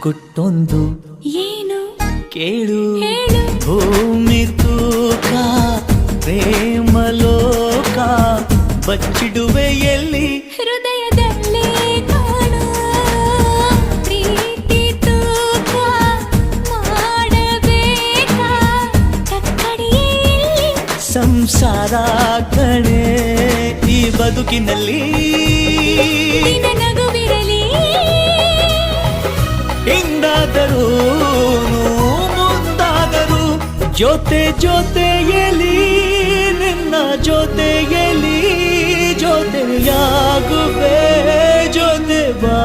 ಗುಟ್ಟೊಂದು ಏನು ಕೇಳು ಹೇಳು ಭೂಮಿ ತೂಕ ಪ್ರೇಮಲೋಕ ಬಚ್ಚಿಡುವೆ ಎಲ್ಲಿ ಹೃದಯದಲ್ಲೇ ಕಾಣು ಪ್ರೀತಿ ತೂಕ ಮಾಡಬೇಕಾ ಕಕ್ಕಡಿಯಲ್ಲಿ ಸಂಸಾರ ಕಣೆ ಈ ಬದುಕಿನಲ್ಲಿ ನಿನ್ನ ನಗುವಿರಲಿ ಹಿಂದಾದರೂ ಮುಂದಾದರೂ ಜೊತೆ ಜೊತೆಯಲಿ ನಿನ್ನ ಜೊತೆಯಲಿ ಜೊತೆಯಾಗುವೆ ಜೊತೆ ಬಾ